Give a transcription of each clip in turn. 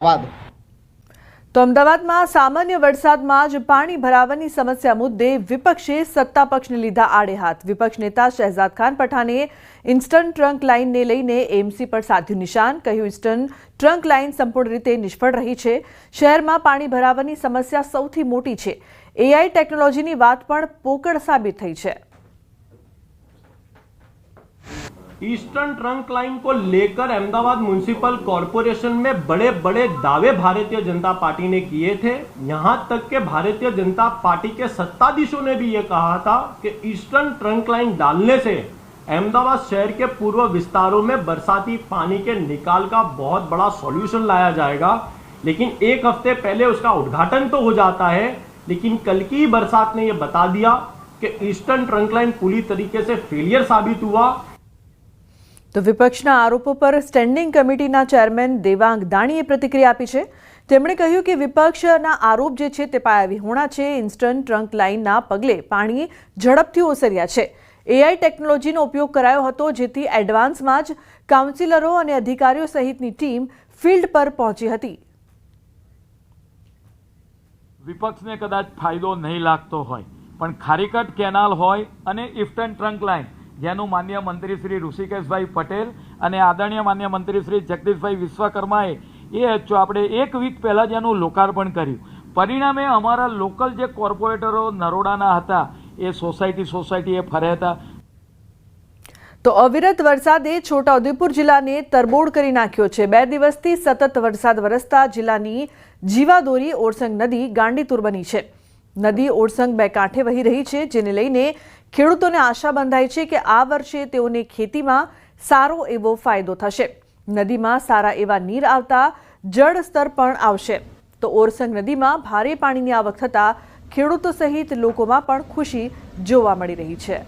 તો અમદાવાદમાં સામાન્ય વરસાદમાં જ પાણી ભરાવાની સમસ્યા મુદ્દે વિપક્ષે સત્તા પક્ષને લીધા આડે હાથ। વિપક્ષ નેતા શહેજાદ ખાન પઠાણે ઇન્સ્ટન્ટ ટ્રંક લાઇનને લઈને એએમસી પર સાધ્યું નિશાન। કહ્યું ઇન્સ્ટન્ટ ટ્રંક લાઇન સંપૂર્ણ રીતે નિષ્ફળ રહી છે। શહેરમાં પાણી ભરાવાની સમસ્યા સૌથી મોટી છે। એઆઈ ટેકનોલોજીની વાત પણ પોકળ સાબિત થઈ છે। ईस्टर्न ट्रंक लाइन को लेकर अहमदाबाद म्युनिसिपल कॉरपोरेशन में बड़े बड़े दावे भारतीय जनता पार्टी ने किए थे। यहां तक के भारतीय जनता पार्टी के सत्ताधीशों ने भी ये कहा था कि ईस्टर्न ट्रंक लाइन डालने से अहमदाबाद शहर के पूर्व विस्तारों में बरसाती पानी के निकाल का बहुत बड़ा सॉल्यूशन लाया जाएगा। लेकिन एक हफ्ते पहले उसका उद्घाटन तो हो जाता है, लेकिन कल की बरसात ने यह बता दिया कि ईस्टर्न ट्रंक लाइन पूरी तरीके से फेलियर साबित हुआ। तो विपक्षના આરોપો પર સ્ટેન્ડિંગ કમિટીના ચેરમેન દેવાંગ દાણીએ પ્રતિક્રિયા આપી છે। તેમણે કહ્યું કે વિપક્ષના આરોપ જે છે તે પાયાવિહોણા છે। ઇન્સ્ટન્ટ ટ્રંક લાઇનના પગલે પાણી ઝડપથી ઓસર્યા છે। એઆઈ ટેકનોલોજીનો ઉપયોગ કરાયો હતો, જેથી એડવાન્સમાં જ કાઉન્સિલરો અને અધિકારીઓ સહિતની ટીમ ફિલ્ડ પર પહોંચી હતી। વિપક્ષને કદાચ ફાયદો નહીં લાગતો હોય, પણ ખારીકટ કેનાલ હોય અને ઇસ્ટર્ન ટ્રંક લાઇન જેનું માન્ય મંત્રી શ્રી ઋષિકેશભાઈ પટેલ અને આદરણીય માન્ય મંત્રી શ્રી જગદીશભાઈ વિશ્વકર્માએ આપણે એક વીક પહેલા જેનું લોકાર્પણ કર્યું। પરિણામે અમારા લોકલ જે કોર્પોરેટરો નરોડાના હતા એ સોસાયટીએ ફર્યા હતા। તો અવિરત વરસાદે છોટાઉદેપુર જિલ્લાને તરબોળ કરી નાખ્યો છે। 2 દિવસથી સતત વરસાદ વરસતા જિલ્લાની જીવાદોરી ઓરસંગ નદી ગાંડીતુર બની છે। નદી ઓરસંગ બે કાંઠે વહી રહી છે, જેને લઈને ખેડૂતોને આશા બંધાઈ છે કે આ વર્ષે તેઓને ખેતીમાં સારો એવો ફાયદો થશે। નદીમાં સારા એવા નીર આવતા જળ સ્તર પણ આવશે। તો ઓરસંગ નદીમાં ભારે પાણીની આવક થતા ખેડૂતો સહિત લોકોમાં પણ ખુશી જોવા મળી રહી છે।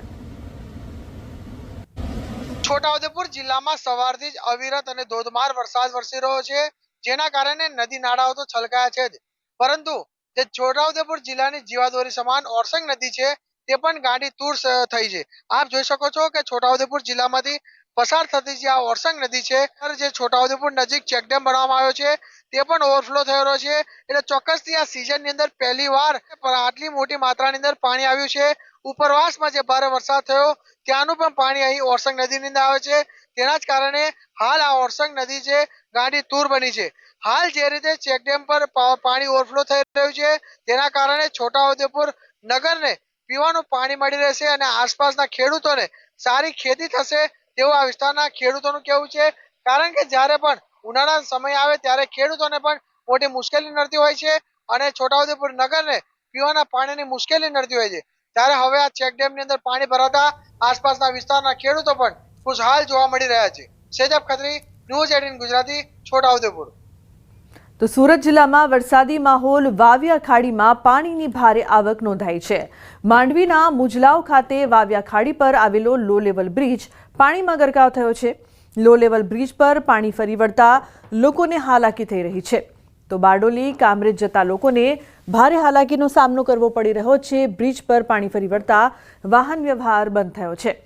છોટાઉદેપુર જિલ્લામાં સવારથી જ અવિરત અને ધોધમાર વરસાદ વરસી રહ્યો છે, જેના કારણે નદી નાળાઓ તો છલકાયા છે જ, પરંતુ જે છોટાઉદેપુર જિલ્લાની જીવાદોરી સમાન ઓરસંગ નદી છે તે પણ ગાંડીતુર થઈ છે। આપ જોઈ શકો છો કે છોટાઉદેપુર જિલ્લામાંથી પસાર થતી જે આ ઓરસંગ નદી છે, જે છોટાઉદેપુર નજીક ચેકડેમ બનાવવામાં આવ્યો છે તે પણ ઓવરફ્લો થઈ રહ્યો છે। એટલે ચોક્કસથી આ સિઝનની અંદર પહેલીવાર આટલી મોટી માત્રાની અંદર પાણી આવ્યું છે। ઉપરવાસમાં જે ભારે વરસાદ થયો ત્યાંનું પણ પાણી અહીં ઓરસંગ નદીની અંદર આવે છે। તેના જ કારણે હાલ આ ઓરસંગ નદી છે ગાંડીતુર બની છે। હાલ જે રીતે ચેકડેમ પર પાણી ઓવરફ્લો થઈ રહ્યું છે, તેના કારણે છોટાઉદેપુર નગરને પીવાનું પાણી મળી રહેશે અને આસપાસના ખેડૂતોને સારી ખેતી થશે તેવું આ વિસ્તારના ખેડૂતોનું કહેવું છે। કારણ કે જ્યારે પણ ઉનાળાનો સમય આવે ત્યારે ખેડૂતોને પણ મોટી મુશ્કેલી નડતી હોય છે અને છોટાઉદેપુર નગરને પીવાના પાણીની મુશ્કેલી નડતી હોય છે। ત્યારે હવે આ ચેકડેમની અંદર પાણી ભરાતા આસપાસના વિસ્તારના ખેડૂતો પણ ખુશહાલ જોવા મળી રહ્યા છે। સેજબ ખત્રી, ન્યૂઝ 18 ગુજરાતી, છોટાઉદેપુર। તો સુરત જિલ્લામાં વરસાદી માહોલ। વાવિયા ખાડીમાં પાણીની ભારે આવક નોંધાઈ છે। માંડવીના મુજલાવ ખાતે વાવિયા ખાડી પર આવેલો લો લેવલ બ્રિજ પાણીમાં ગરકાવ થયો છે। લો લેવલ બ્રિજ પર પાણી ફરી વળતા લોકોને હાલાકી થઈ રહી છે। તો બારડોલી કામરેજ જતા લોકોને ભારે હાલાકીનો સામનો કરવો પડી રહ્યો છે। બ્રિજ પર પાણી ફરી વળતા વાહન વ્યવહાર બંધ થયો છે।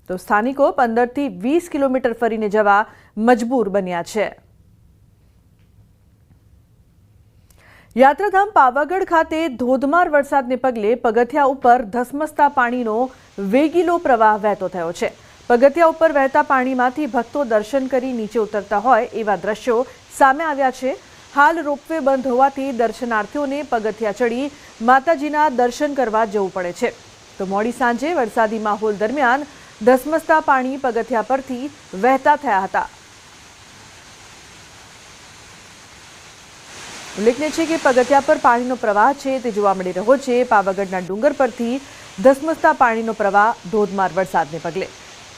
તો સ્થાનિકો 15 થી 20 કિલોમીટર ફરીને જવા મજબૂર બન્યા છે। યાત્રાધામ પાવાગઢ ખાતે ધોધમાર વરસાદને પગલે પગથિયા ઉપર ધસમસતા પાણીનો વેગીલો પ્રવાહ વહેતો થયો છે। પગથિયા ઉપર વહેતા પાણીમાંથી ભક્તો દર્શન કરી નીચે ઉતરતા હોય એવા દ્રશ્યો સામે આવ્યા છે। હાલ રોપવે બંધ હોવાથી દર્શનાર્થીઓને પગથિયા ચડી માતાજીના દર્શન કરવા જવું પડે છે। તો મોડી સાંજે વરસાદી માહોલ દરમિયાન ધસમસતા પાણી પગથિયા પરથી વહેતા થયા હતા। ઉલ્લેખનીય છે કે પગથિયા પર પાણીનો પ્રવાહ છે તે જોવા મળી રહ્યો છે। પાવાગઢના ડુંગર પરથી ધસમસતા પાણીનો પ્રવાહ ધોધમાર વરસાદને પગલે।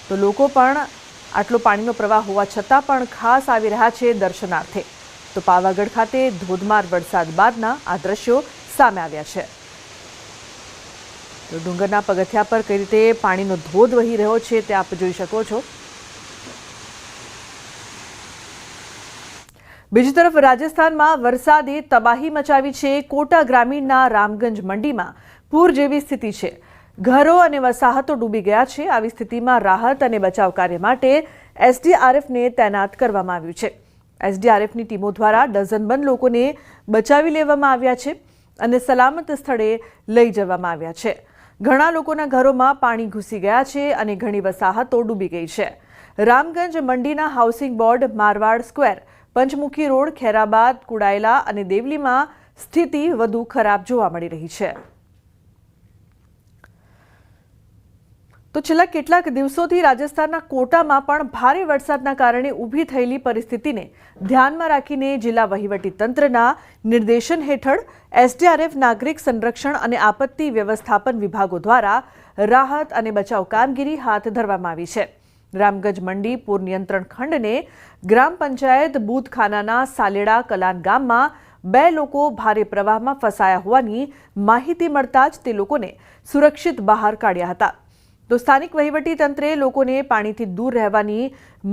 તો લોકો પણ આટલો પાણીનો પ્રવાહ હોવા છતાં પણ ખાસ આવી રહ્યા છે દર્શનાર્થે। તો પાવાગઢ ખાતે ધોધમાર વરસાદ બાદના આ દ્રશ્યો સામે આવ્યા છે। તો ડુંગરના પગથિયા પર કઈ રીતે પાણીનો ધોધ વહી રહ્યો છે તે આપ જોઈ શકો છો। બીજી તરફ રાજસ્થાનમાં વરસાદે તબાહી મચાવી છે। કોટા ગ્રામીણના રામગંજ મંડીમાં પૂર જેવી સ્થિતિ છે। ઘરો અને વસાહતો ડૂબી ગયા છે। આવી સ્થિતિમાં રાહત અને બચાવ કાર્ય માટે એસડીઆરએફને તૈનાત કરવામાં આવ્યું છે। એસડીઆરએફની ટીમો દ્વારા ડઝનબંધ લોકોને બચાવી લેવામાં આવ્યા છે અને સલામત સ્થળે લઈ જવામાં આવ્યા છે. ઘણા લોકોના ઘરોમાં પાણી ઘૂસી ગયા છે અને ઘણી વસાહતો ડૂબી ગઈ છે. રામગંજ મંડીના હાઉસિંગ બોર્ડ, મારવાડ સ્ક્વેર, પંચમુખી રોડ, ખેરાબાદ, કુડાયલા અને દેવલીમાં સ્થિતિ વધુ ખરાબ જોવા મળી રહી છે. તો છેલ્લા કેટલાક દિવસોથી રાજસ્થાનના કોટામાં પણ ભારે વરસાદના કારણે ઊભી થયેલી પરિસ્થિતિને ધ્યાનમાં રાખીને જિલ્લા વહીવટીતંત્રના નિર્દેશન હેઠળ એસડીઆરએફ, નાગરિક સંરક્ષણ અને આપત્તિ વ્યવસ્થાપન વિભાગો દ્વારા રાહત અને બચાવ કામગીરી હાથ ધરવામાં આવી છે. રામગંજ મંડી પૂર નિયંત્રણ ખંડને ગ્રામ પંચાયત બૂથખાનાના સાલેડા કલાન ગામમાં 2 લોકો ભારે પ્રવાહમાં ફસાયા હોવાની માહિતી મળતા જ તે લોકોને સુરક્ષિત બહાર કાઢ્યા હતા. તો સ્થાનિક વહીવટીતંત્રે લોકોને પાણીથી દૂર રહેવાની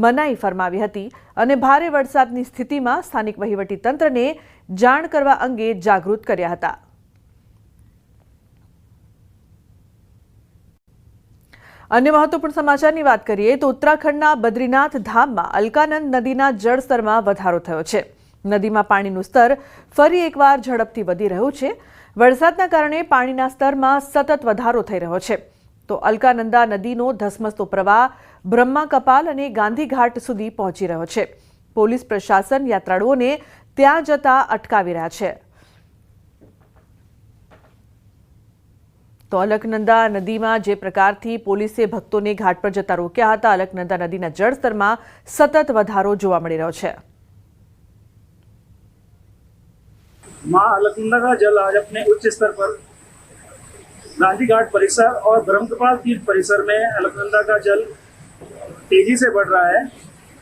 મનાઈ ફરમાવી હતી અને ભારે વરસાદની સ્થિતિમાં સ્થાનિક વહીવટીતંત્રને જાણ કરવા અંગે જાગૃત કર્યા હતા. અન્ય મહત્વપૂર્ણ સમાચારની વાત કરીએ તો ઉત્તરાખંડના બદ્રીનાથ ધામમાં અલકાનંદ નદીના જળસ્તરમાં વધારો થયો છે. નદીમાં પાણીનું સ્તર ફરી એકવાર ઝડપથી વધી રહ્યું છે. વરસાદના કારણે પાણીના સ્તરમાં સતત વધારો થઈ રહ્યો છે. તો અલકાનંદા નદીનો ધસમસતો પ્રવાહ બ્રહ્મા કપાલ અને ગાંધીઘાટ સુધી પહોંચી રહ્યો છે. પોલીસ પ્રશાસન યાત્રાળુઓને ત્યાં જતા અટકાવી રહ્યા છે. તો અલકનંદા નદીમાં જે પ્રકારથી પોલીસે ભક્તોને ઘાટ પર જતા રોક્યા હતા, અલકનંદા નદીના જળસ્તરમાં સતત વધારો જોવા મળી રહ્યો છે. मां अलकनंदा का जल आज अपने उच्च स्तर पर गांधी घाट परिसर और ब्रह्मकपाल तीर्थ परिसर में अलकनंदा का जल तेजी से बढ़ रहा है.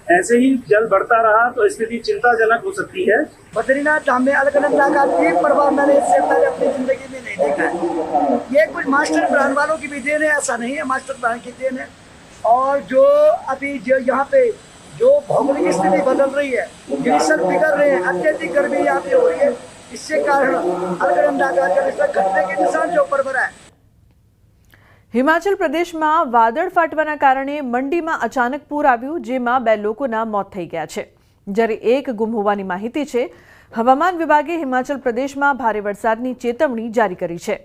ऐसे ही जल बढ़ता रहा तो स्थिति चिंताजनक हो सकती है. बद्रीनाथ धाम में अलकनंदा का एक प्रभाव मैंने इससे पहले अपनी जिंदगी में नहीं देखा है. ये कुछ मास्टर प्लान वालों की भी देन है, ऐसा नहीं है, मास्टर प्लान की देन है. और जो अभी जो यहाँ पे जो भौगोलिक स्थिति बदल रही है, ग्लेशियर पिघल रहे हैं, अत्यधिक गर्मी यहाँ पे हो रही है, इससे कारण अलकनंदा का जलस्तर घटने के निशान जो ऊपर बना है. હિમાચલ પ્રદેશમાં વાદળ ફાટવાના કારણે મંડીમાં અચાનક પૂર આવ્યું, જેમાં 2 લોકોના મોત થઈ ગયા છે, જ્યારે 1 ગુમ હોવાની માહિતી છે. હવામાન વિભાગે હિમાચલ પ્રદેશમાં ભારે વરસાદની ચેતવણી જારી કરી છે.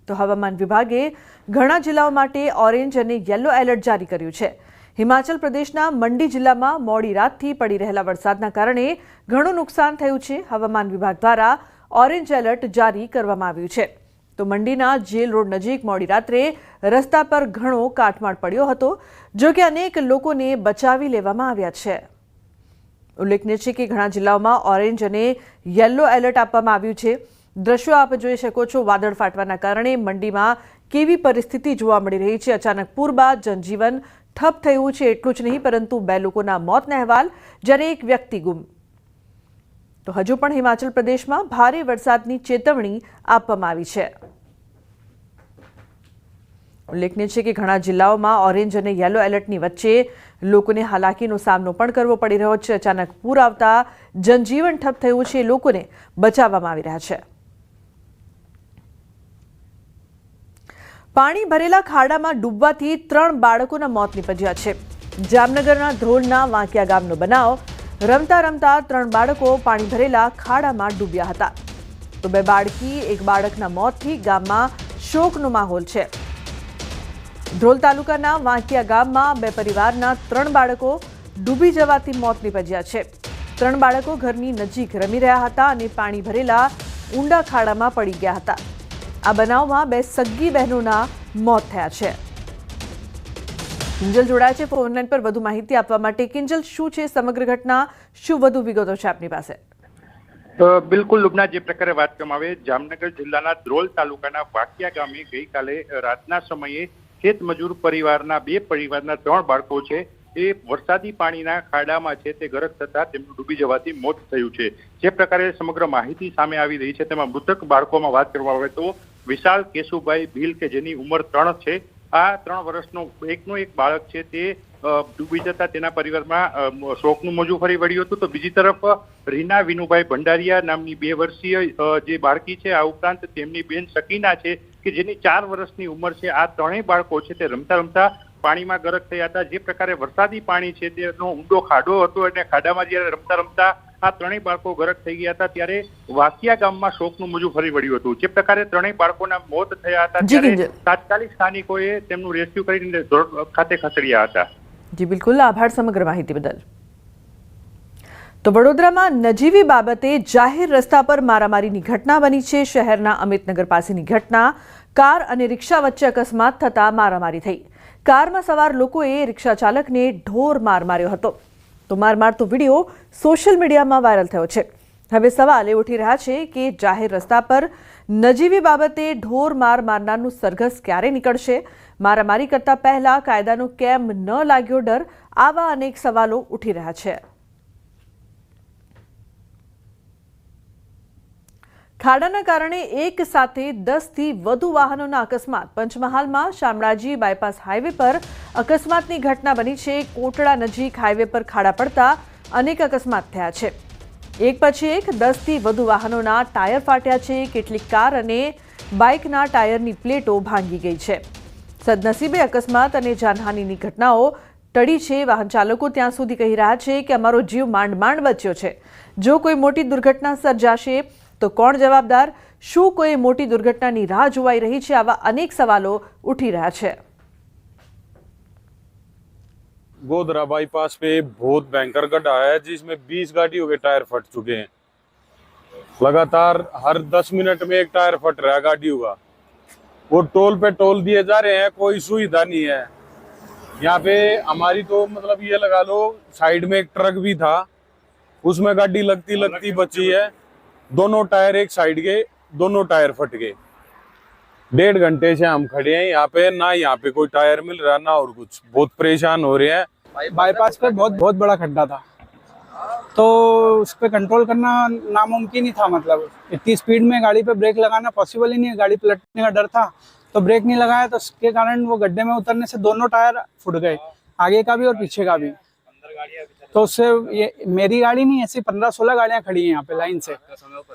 તો હવામાન વિભાગે ઘણા જિલ્લાઓ માટે ઓરેન્જ અને યલો એલર્ટ જારી કર્યું છે. હિમાચલ પ્રદેશના મંડી જિલ્લામાં મોડી રાતથી પડી રહેલા વરસાદના કારણે ઘણું નુકસાન થયું છે. હવામાન વિભાગ દ્વારા ઓરેન્જ એલર્ટ જારી કરવામાં આવ્યું છે. તો મંડીના જેલ રોડ નજીક મોડી રાત્રે રસ્તા પર ઘણો કાટમાળ પડ્યો હતો, જો કે અનેક લોકોને બચાવી લેવામાં આવ્યા છે. ઉલ્લેખનીય છે કે ઘણા જિલ્લાઓમાં ઓરેન્જ અને યલો એલર્ટ આપવામાં આવ્યું છે. દ્રશ્યો આપ જોઈ શકો છો. વાદળ ફાટવાના કારણે મંડીમાં કેવી પરિસ્થિતિ જોવા મળી રહી છે. અચાનક પૂર બાદ જનજીવન ઠપ થયું છે. એટલું જ નહીં, પરંતુ 2 લોકોના મોતના અહેવાલ, જ્યારે 1 વ્યક્તિ ગુમ. તો હજુ પણ હિમાચલ પ્રદેશમાં ભારે વરસાદની ચેતવણી આપવામાં આવી છે. ઉલ્લેખનીય છે કે ઘણા જિલ્લાઓમાં ઓરેન્જ અને યલો એલર્ટની વચ્ચે લોકોને હાલાકીનો સામનો પણ કરવો પડી રહ્યો છે. અચાનક પૂર આવતા જનજીવન ઠપ થયું છે. લોકોને બચાવવામાં આવી રહ્યા છે. પાણી ભરેલા ખાડામાં ડૂબવાથી 3 બાળકોના મોત નીપજ્યા છે. જામનગરના ધ્રોલના વાંકિયા ગામનો બનાવ. રમતા રમતા 3 બાળકો પાણી ભરેલા ખાડામાં ડૂબ્યા હતા. તો 2 બાળકી, 1 બાળકના મોતથી ગામમાં શોકનો માહોલ છે. ધ્રોલ તાલુકાના વાંકિયા ગામમાં 2 પરિવારના 3 બાળકો ડૂબી જવાથી મોત નીપજ્યા છે. 3 બાળકો ઘરની નજીક રમી રહ્યા હતા અને પાણી ભરેલા ઊંડા ખાડામાં પડી ગયા હતા. આ બનાવમાં 2 સગી બહેનોના મોત થયા છે. કિંજલ જોડાય છે ફોન લાઈન પર વધુ માહિતી આપવા માટે. કિંજલ, શું છે સમગ્ર ઘટના? શું વધુ વિગતો છે આપની પાસે? બિલકુલ લુબના, જે પ્રકારે વાત કરવામાં આવે, જામનગર જિલ્લાના ધ્રોલ તાલુકાના વાંકિયા ગામે ગઈકાલે રાતના સમયે ખેત મજૂર પરિવારના 2 પરિવારના 3 બાળકો છે એ વરસાદી પાણીના ખાડામાં છે તે ગરક થતા તેમનું ડૂબી જવાથી મોત થયું છે. જે પ્રકારે સમગ્ર માહિતી સામે આવી રહી છે તેમાં મૃતક બાળકોમાં વાત કરવામાં આવે તો વિશાલ કેશુભાઈ ભીલ કે જેની ઉંમર 3 છે. આ 3 વર્ષનો એકનો એક બાળક છે તે ડૂબી જતા તેના પરિવારમાં શોકનું મોજું ફરી વળ્યું હતું. તો બીજી તરફ રીના વિનુભાઈ ભંડારિયા નામની 2 વર્ષીય જે બાળકી છે, આ ઉપરાંત તેમની બેન શકીના છે કે જેની 4 વર્ષની ઉંમર છે. આ 3 બાળકો છે તે રમતા રમતા પાણીમાં ગરક થયા હતા। જે પ્રકારે વરસાદી પાણી છે તેનો ઊંડો ખાડો હતો અને ખાડામાં જ્યારે રમતા રમતા આ ત્રણેય બાળકો ગરક થઈ ગયા હતા ત્યારે વાસિયા ગામમાં શોકનું મોજું ફરી વળ્યું હતું। જે પ્રકારે ત્રણેય બાળકોના મોત થયા હતા ત્યારે તાત્કાલિક સ્થાનિકોએ તેમનું રેસ્ક્યુ કરીને ધોળ ખાતે ખસેડ્યા હતા। જી બિલકુલ, આભાર સમગ્ર માહિતી બદલ। તો વડોદરામાં નજીવી બાબતે જાહેર રસ્તા પર મારામારીની ઘટના બની છે। શહેરના અમિતનગર પાસેની ઘટના, કાર અને રિક્ષા વચ્ચે અકસ્માત થતા મારામારી થઈ। કારમાં સવાર લોકોએ રિક્ષા ચાલકને ઢોર માર માર્યો હતો। તો માર મારતો વિડીયો સોશિયલ મીડિયામાં વાયરલ થયો છે। હવે સવાલ એ ઉઠી રહ્યા છે કે જાહેર રસ્તા પર નજીવી બાબતે ઢોર માર મારનારનું સરઘસ ક્યારે નીકળશે? મારામારી કરતા પહેલા કાયદાનો કેમ ન લાગ્યો ડર? આવા અનેક સવાલો ઉઠી રહ્યા છે। ખાડાના કારણે એક સાથે 10થી વધુ વાહનોના અકસ્માત। પંચમહાલમાં શામળાજી બાયપાસ હાઈવે પર અકસ્માતની ઘટના બની છે। કોટડા નજીક હાઈવે પર ખાડા પડતા અનેક અકસ્માત થયા છે। એક પછી એક 10થી વધુ વાહનોના ટાયર ફાટ્યા છે। કેટલીક કાર અને બાઇકના ટાયરની પ્લેટો ભાંગી ગઈ છે। સદનસીબે અકસ્માત અને જાનહાનિની ઘટનાઓ ટળી છે। વાહન ચાલકો ત્યાં સુધી કહી રહ્યા છે કે અમારો જીવ માંડ માંડ બચ્યો છે। જો કોઈ મોટી દુર્ઘટના સર્જાશે તો કોણ જવાબદાર? શું કોઈ મોટી દુર્ઘટનાની રાહ જોવાઈ રહી છે? આવા અનેક સવાલો ઉઠી રહ્યા છે। गोधरा बाईपास पे बहुत भयंकर गड्ढा है जिसमें 20 गाड़ियों के टायर फट चुके हैं। लगातार हर 10 मिनट में एक टायर फट रहा है गाड़ियों का। वो टोल पे टोल दिए जा रहे हैं, कोई सुविधा नहीं है यहाँ पे। हमारी तो मतलब ये लगा लो साइड में एक ट्रक भी था, उसमें गाड़ी लगती लगती बची है। दोनों टायर एक साइड के, दोनों टायर फट गए। 1.5 घंटे से हम खड़े हैं यहाँ पे, ना यहाँ पे कोई टायर मिल रहा ना और कुछ। बहुत परेशान हो रहे हैं। बाईपास पे बहुत बड़ा खड्डा था तो उस पर कंट्रोल करना नामुमकिन ही था। मतलब इतनी स्पीड में गाड़ी पे ब्रेक लगाना पॉसिबल ही नहीं है। गाड़ी पलटने का डर था तो ब्रेक नहीं लगाया, तो उसके कारण वो गड्ढे में उतरने से दोनों टायर फूट गए, आगे का भी और पीछे का भी। तो उससे ये मेरी गाड़ी नहीं, ऐसी 15-16 गाड़ियाँ खड़ी हैं यहाँ पे लाइन से।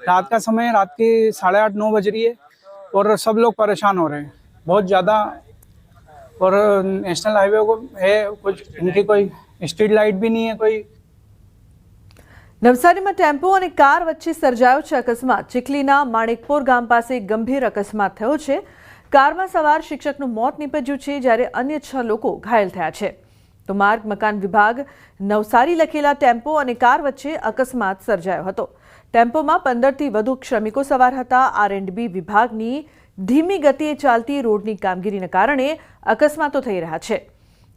रात का समय, रात की 8:30-9 बज रही है और सब लोग परेशान हो रहे हैं बहुत ज़्यादा। और नेशनल हाईवे को है कुछ, इनकी कोई स्ट्रीट लाइट भी नहीं है कोई। નવસારીમાં ટેમ્પો અને કાર વચ્ચે સર્જાયો છે અકસ્માત। ચીખલીના માણેકપોર ગામ પાસે ગંભીર અકસ્માત થયો છે। કારમાં સવાર શિક્ષકનું મોત નીપજ્યું છે જ્યારે અન્ય 6 લોકો ઘાયલ થયા છે। તો માર્ગ મકાન વિભાગ નવસારી લખેલા ટેમ્પો અને કાર વચ્ચે અકસ્માત સર્જાયો હતો। ટેમ્પોમાં 15થી વધુ શ્રમિકો સવાર હતા। R&B વિભાગની ધીમી ગતિએ ચાલતી રોડની કામગીરીના કારણે અકસ્માતો થઈ રહ્યા છે।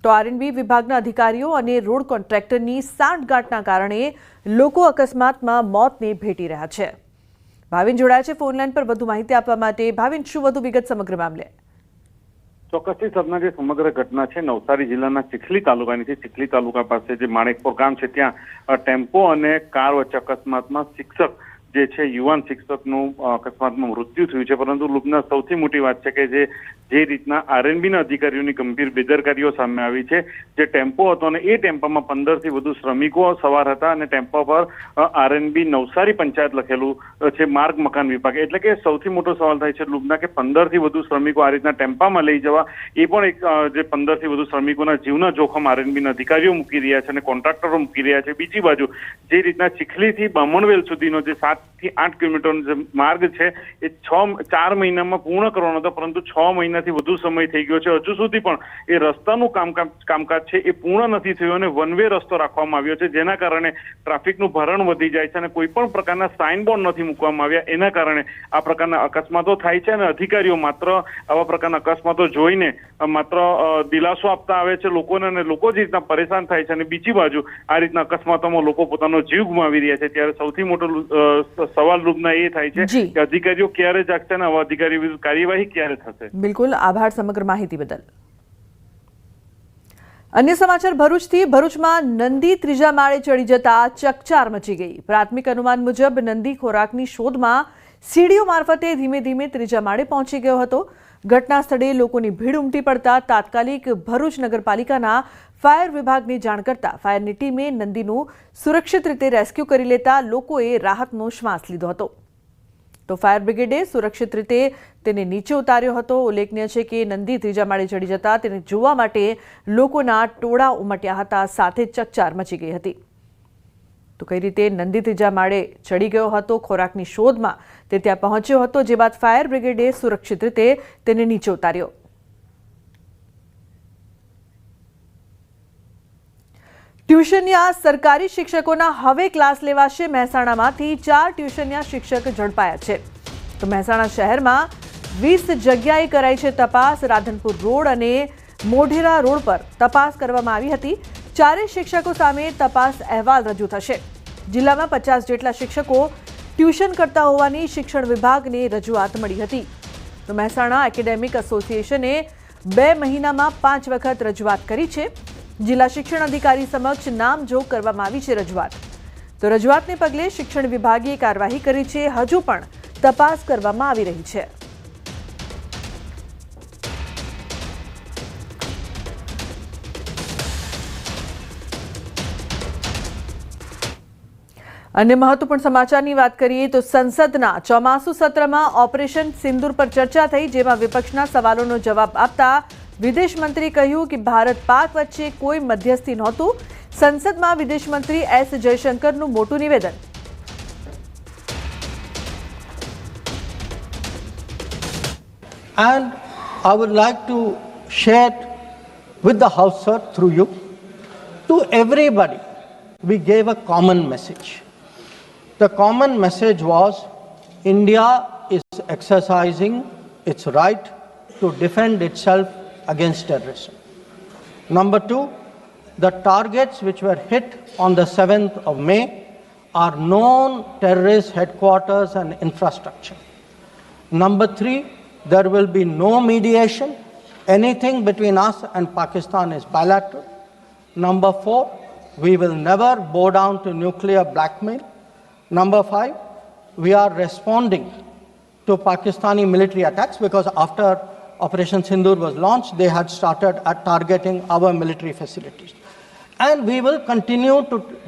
તો R&B વિભાગના અધિકારીઓ અને રોડ કોન્ટ્રાક્ટરની સાંઠગાંઠના કારણે લોકો અકસ્માતમાં મોતને ભેટી રહ્યા છે। ભાવિન જોડાયા છે ફોનલાઈન પર વધુ માહિતી આપવા માટે। ભાવિન, શું વધુ વિગત સમગ્ર મામલે? ચોક્કસથી સરના જે સમગ્ર ઘટના છે નવસારી જિલ્લાના ચીખલી તાલુકાની છે। ચીખલી તાલુકા પાસે જે માણેકપોર ગામ છે ત્યાં ટેમ્પો અને કાર વચ્ચે અકસ્માતમાં શિક્ષક જે છે યુવાન શિક્ષકનું અકસ્માતમાં મૃત્યુ થયું છે। પરંતુ લુબના સૌથી મોટી વાત છે કે જે રીતના R&Bના અધિકારીઓની ગંભીર બેદરકારીઓ સામે આવી છે। જે ટેમ્પો હતો અને એ ટેમ્પામાં 15થી વધુ શ્રમિકો સવાર હતા અને ટેમ્પો પર R&B નવસારી પંચાયત લખેલું છે, માર્ગ મકાન વિભાગ। એટલે કે સૌથી મોટો સવાલ થાય છે લુબના કે 15થી વધુ શ્રમિકો આ રીતના ટેમ્પામાં લઈ જવા, એ પણ એક જે 15થી વધુ શ્રમિકોના જીવના જોખમ R&Bના અધિકારીઓ મૂકી રહ્યા છે અને કોન્ટ્રાક્ટરો મૂકી રહ્યા છે। બીજી બાજુ જે રીતના ચીખલીથી બામણવેલ સુધીનો જે 7 થી 8 કિલોમીટરનો જે માર્ગ છે એ 4 મહિનામાં પૂર્ણ કરવાનો હતો, પરંતુ 6 મહિનાથી વધુ સમય થઈ ગયો છે। હજુ સુધી પણ એ રસ્તાનું કામકાજ છે એ પૂર્ણ નથી થયું અને વન વે રસ્તો રાખવામાં આવ્યો છે, જેના કારણે ટ્રાફિકનું ભરણ વધી જાય છે અને કોઈ પણ પ્રકારના સાઇન બોર્ડ નથી મૂકવામાં આવ્યા। એના કારણે આ પ્રકારના અકસ્માતો થાય છે અને અધિકારીઓ માત્ર આવા પ્રકારના અકસ્માતો જોઈને માત્ર દિલાસો આપતા આવે છે લોકોને અને લોકો જે રીતના પરેશાન થાય છે અને બીજી બાજુ આ રીતના અકસ્માતોમાં લોકો પોતાનો જીવ ગુમાવી રહ્યા છે। ત્યારે સૌથી મોટો સવાલ રૂપના એ થાય છે કે અધિકારીઓ ક્યારે જાગશે અને આવા અધિકારીઓ વિરુદ્ધ કાર્યવાહી ક્યારે થશે? બિલકુલ, આભાર સમગ્ર માહિતી બદલ। અન્ય સમાચાર ભરૂચથી। ભરૂચમાં નંદી ત્રીજા માળે ચડી જતા ચકચાર મચી ગઈ। પ્રાથમિક અનુમાન મુજબ નંદી ખોરાકની શોધમાં સીડીઓ મારફતે ધીમે ધીમે ત્રીજા માળે પહોંચી ગયો હતો। ઘટના સ્થળે લોકોની ભીડ ઉમટી પડતા તાત્કાલિક ભરૂચ નગરપાલિકાના ફાયર વિભાગને જાણ કરતા ફાયરની ટીમે નંદીનું સુરક્ષિત રીતે રેસ્ક્યુ કરી લેતા લોકોએ રાહતનો શ્વાસ લીધો હતો। તો ફાયર બ્રિગેડે સુરક્ષિત રીતે તેને નીચે ઉતાર્યો હતો. ઉલ્લેખનીય છે કે નંદી ત્રીજા માળે ચડી જતા તેને જોવા માટે લોકોના ટોળા ઉમટ્યા હતા, સાથે ચકચાર મચી ગઈ હતી. તો કઈ રીતે નંદી ત્રીજા માળે ચડી ગયો હતો, ખોરાકની શોધમાં તે ત્યાં પહોંચ્યો હતો, જે બાદ ફાયર બ્રિગેડે સુરક્ષિત રીતે તેને નીચે ઉતાર્યો. ટ્યુશનિયા સરકારી શિક્ષકોના હવે ક્લાસ લેવાશે. મહેસાણામાંથી 4 ટ્યુશનિયા શિક્ષક ઝડપાયા છે. તો મહેસાણા શહેરમાં 20 જગ્યાએ કરાઈ છે તપાસ. રાધનપુર રોડ અને મોઢેરા રોડ પર તપાસ કરવામાં આવી હતી. 4 શિક્ષકો સામે તપાસ અહેવાલ રજૂ થશે. જિલ્લામાં 50 જેટલા શિક્ષકો ટ્યુશન કરતા હોવાની શિક્ષણ વિભાગને રજૂઆત મળી હતી. તો મહેસાણા એકેડેમિક એસોસિએશને 2 મહિનામાં 5 વખત રજૂઆત કરી છે. જિલ્લા શિક્ષણ અધિકારી સમક્ષ નામજોગ કરવામાં આવી છે રજૂઆત. તો રજૂઆતને પગલે શિક્ષણ વિભાગે કાર્યવાહી કરી છે. હજુ પણ તપાસ કરવામાં આવી રહી છે. અને મહત્વપૂર્ણ સમાચારની વાત કરીએ તો સંસદના ચોમાસુ સત્રમાં ઓપરેશન સિંદૂર પર ચર્ચા થઈ, જેમાં વિપક્ષના સવાલોનો જવાબ આપતા વિદેશ મંત્રી કહ્યું કે ભારત પાક વચ્ચે કોઈ મધ્યસ્થી નહોતું. સંસદમાં વિદેશ મંત્રી એસ જયશંકરનું મોટું નિવેદન. And I would like to share with the House, sir, through you, to everybody, we gave a common message. The common message was India is exercising its right to defend itself against terrorism. Number 2, the targets which were hit on the 7th of May are known terrorist headquarters and infrastructure. Number 3, there will be no mediation. Anything between us and Pakistan is bilateral. Number 4, we will never bow down to nuclear blackmail. Number 5, we are responding to Pakistani military attacks because after Operation Sindoor was launched, they had started targeting our military facilities. And we will continue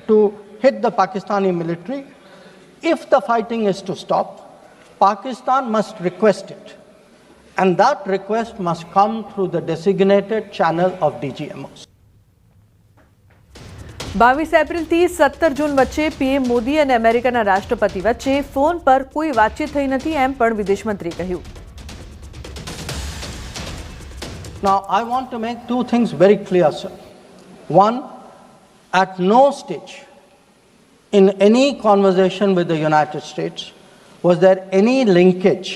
to hit the Pakistani military. If the fighting is to stop, Pakistan must request it. And that request must come through the designated channel of DGMOs. 22 એપ્રિલથી 17 જૂન વચ્ચે PM Modi અને અમેરિકાના રાષ્ટ્રપતિ વચ્ચે phone પર કોઈ વાતચીત થઈ નથી, એમ પણ વિદેશ મંત્રી કહ્યું. Now, I want to make 2 things very clear, sir. One, at no stage in any conversation with the United States was there any linkage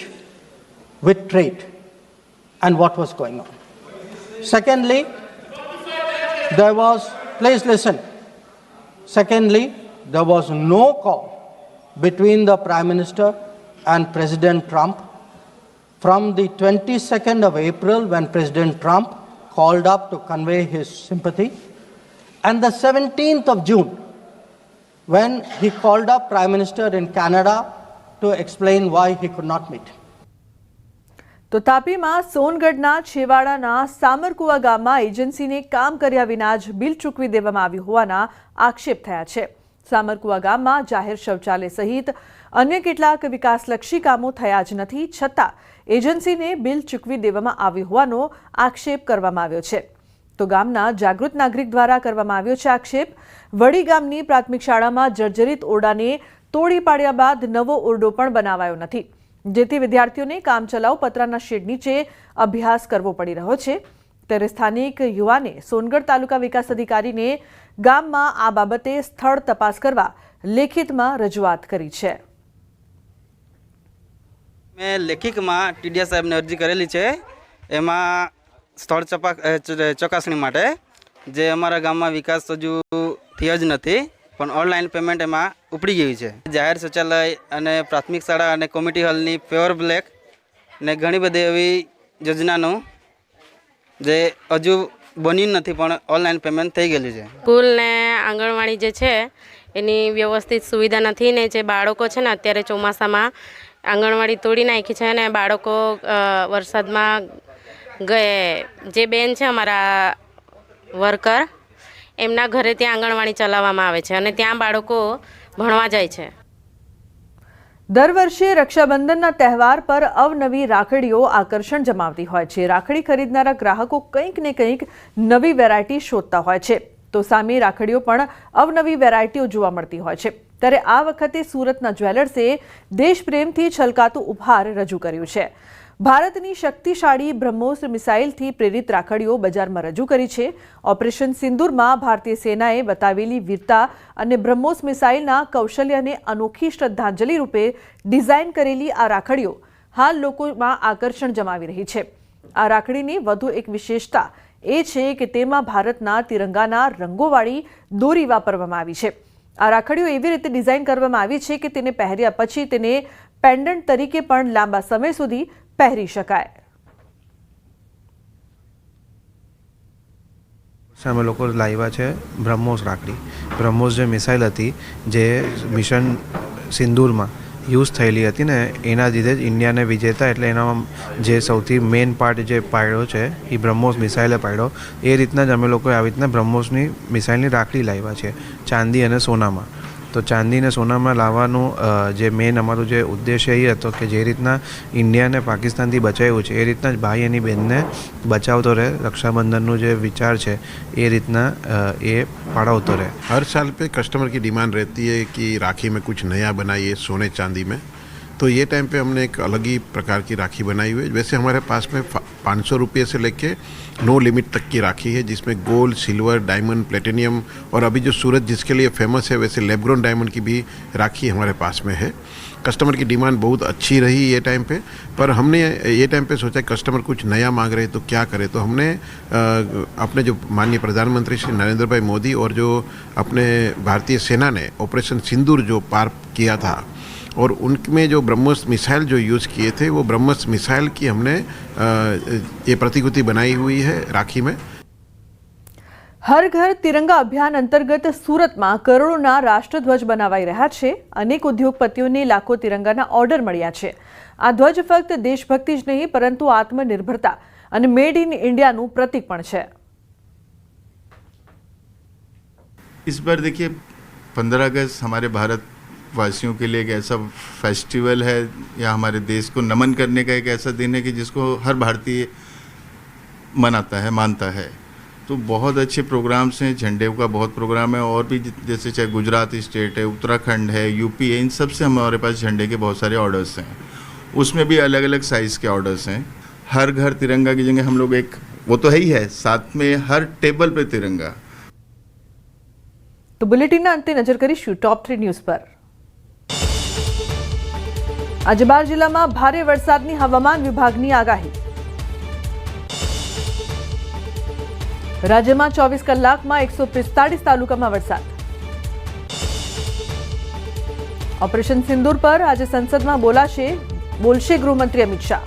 with trade and what was going on. Secondly, there was, please listen. Secondly, there was no call between the Prime Minister and President Trump from the 22nd of April when President Trump called up to convey his sympathy and the 17th of June when he called up Prime Minister in Canada to explain why he could not meet. તો તાપીમાં સોનગઢના છેવાડાના સામરકુવા ગામમાં એજન્સીને કામ કર્યા વિના જ bill ચૂકવી દેવામાં આવ્યું હોવાના આક્ષેપ થયા છે. સામરકુવા ગામમાં જાહેર શૌચાલય સહિત અન્ય કેટલાક વિકાસલક્ષી કામો થયા જ નથી, છતાં એજન્સીને બિલ ચૂકવી દેવામાં આવ્યું હોવાનો આક્ષેપ કરવામાં આવ્યો છે. તો ગામના જાગૃત નાગરિક દ્વારા કરવામાં આવ્યો છે આક્ષેપ. વડી ગામની પ્રાથમિક શાળામાં જર્જરિત ઓરડાને તોડી પાડ્યા બાદ નવો ઓરડો પણ બનાવાયો નથી, જેથી વિદ્યાર્થીઓને કામચલાઉ પતરાના શેડ નીચે અભ્યાસ કરવો પડી રહ્યો છે. ત્યારે સ્થાનિક યુવાને સોનગઢ તાલુકા વિકાસ અધિકારીને ગામમાં આ બાબતે સ્થળ તપાસ કરવા લેખિતમાં રજૂઆત કરી છે. મેં લેખિતમાં ટીડીયા સાહેબને અરજી કરેલી છે, એમાં સ્થળ ચકાસણી માટે જે અમારા ગામમાં વિકાસ હજુ થયો જ નથી, પણ ઓનલાઈન પેમેન્ટ એમાં ઉપડી ગયું છે. જાહેર શૌચાલય અને પ્રાથમિક શાળા અને કોમ્યુનિટી હોલની પ્યોર બ્લેક ને ઘણી બધી એવી યોજનાનું જે હજુ બન્યું નથી, પણ ઓનલાઈન પેમેન્ટ થઈ ગયેલું છે. સ્કૂલ ને આંગણવાડી જે છે એની વ્યવસ્થિત સુવિધા નથી ને જે બાળકો છે ને અત્યારે ચોમાસામાં આંગણવાડી તોડી નાખી છે અને બાળકો વરસાદમાં જે બેન છે અમારા વર્કર એમના ઘરે ત્યાં આંગણવાડી ચલાવવામાં આવે છે અને ત્યાં બાળકો ભણવા જાય છે. દર વર્ષે રક્ષાબંધનના તહેવાર પર અવનવી રાખડીઓ આકર્ષણ જમાવતી હોય છે. રાખડી ખરીદનારા ગ્રાહકો કંઈક ને કંઈક નવી વેરાયટી શોધતા હોય છે, તો સામે રાખડીઓ પણ અવનવી વેરાયટીઓ જોવા મળતી હોય છે. ત્યારે આ વખતે સુરતના જ્વેલર્સે દેશપ્રેમથી છલકાતું ઉપહાર રજૂ કર્યું છે. ભારતની શક્તિશાળી બ્રહ્મોસ મિસાઇલથી પ્રેરિત રાખડીઓ બજારમાં રજૂ કરી છે. ઓપરેશન સિંદૂરમાં ભારતીય સેનાએ બતાવેલી વીરતા અને બ્રહ્મોસ મિસાઇલના કૌશલ્યને અનોખી શ્રદ્ધાંજલિ રૂપે ડિઝાઇન કરેલી આ રાખડીઓ હાલ લોકોમાં આકર્ષણ જમાવી રહી છે. આ રાખડીની વધુ એક વિશેષતા એ છે કે તેમાં ભારતના તિરંગાના રંગોવાળી દોરી વાપરવામાં આવી છે. આ રાખડીઓ એવી રીતે ડિઝાઇન કરવામાં આવી છે કે તેને પહેર્યા પછી તેને પેન્ડન્ટ તરીકે પણ લાંબા સમય સુધી પહેરી શકાય. અમે લોકો લાવ્યા છે બ્રહ્મોસ રાખડી. બ્રહ્મોસ જે મિસાઇલ હતી જે મિશન સિંદૂરમાં યુઝ થયેલી હતી ને, એના લીધે જ ઇન્ડિયાને વિજેતા, એટલે એનામાં જે સૌથી મેઇન પાર્ટ જે પાડ્યો છે એ બ્રહ્મોસ મિસાઇલે પાડ્યો. એ રીતના જ અમે લોકોએ આવી રીતના બ્રહ્મોસની મિસાઇલની રાખડી લાવ્યા છે ચાંદી અને સોનામાં. તો ચાંદી અને સોનામાં લાવવાનું જે મેઇન અમારું જે ઉદ્દેશ્ય એ હતો કે જે રીતના ઇન્ડિયાને પાકિસ્તાનથી બચાવ્યું છે એ રીતના જ ભાઈ એની બહેનને બચાવતો રહે. રક્ષाबंधन જે વિચાર છે એ રીતના એ પાડવતો રહે. हर साल पे कस्टमर की डिमांड रहती है कि राखी में कुछ नया बनाइए सोने चांदी में, तो ये टाइम पे हमने एक अलग ही प्रकार की राखी बनाई हुई है. वैसे हमारे पास में 500 रुपये से लेके नो लिमिट तक की राखी है, जिसमें गोल्ड, सिल्वर, डायमंड, प्लेटिनियम और अभी जो सूरत जिसके लिए फेमस है वैसे लेब्रॉन डायमंड की भी राखी हमारे पास में है. कस्टमर की डिमांड बहुत अच्छी रही ये टाइम पे, पर हमने ये टाइम पे सोचा कस्टमर कुछ नया मांग रहे तो क्या करें, तो हमने अपने जो माननीय प्रधानमंत्री श्री नरेंद्र भाई मोदी और जो अपने भारतीय सेना ने ऑपरेशन सिंदूर जो पार किया था और उनमें जो ब्रह्मोस मिसाइल जो यूज़ किए थे वो ब्रह्मोस मिसाइल की हमने ये प्रतिकृति बनाई हुई है राखी में. હર ઘર તિરંગા અભિયાન અંતર્ગત સુરતમાં કરોડોના રાષ્ટ્રધ્વજ બનાવાઈ રહ્યા છે. અનેક ઉદ્યોગપતિઓને લાખો તિરંગાના ઓર્ડર મળ્યા છે. આ ધ્વજ ફક્ત દેશભક્તિ જ નહીં પરંતુ આત્મનિર્ભરતા અને મેડ ઇન ઇન્ડિયાનું પ્રતીક પણ છે. इस बार देखिए 15 अगस्त हमारे भारत वासियों के लिए एक ऐसा फेस्टिवल है या हमारे देश को नमन करने का एक ऐसा दिन है कि जिसको हर भारतीय मनाता है, मानता है. तो बहुत अच्छे प्रोग्राम्स हैं. झंडे का बहुत प्रोग्राम है और भी जैसे चाहे गुजरात स्टेट है, उत्तराखंड है, यूपी है, इन सब से हमारे पास झंडे के बहुत सारे ऑर्डर्स हैं. उसमें भी अलग अलग साइज़ के ऑर्डर्स हैं. हर घर तिरंगा की जगह हम लोग एक वो तो है ही है, साथ में हर टेबल पे तिरंगा. તો બુલેટિનના અંતે નજર કરીશું ટોપ 3 ન્યૂઝ પર. આજે 12 જિલ્લામાં ભારે વરસાદની હવામાન વિભાગની આગાહી. રાજ્યમાં 24 કલાકમાં 145 તાલુકામાં વરસાદ. ઓપરેશન સિંદૂર પર આજે સંસદમાં બોલશે ગૃહમંત્રી અમિત શાહ.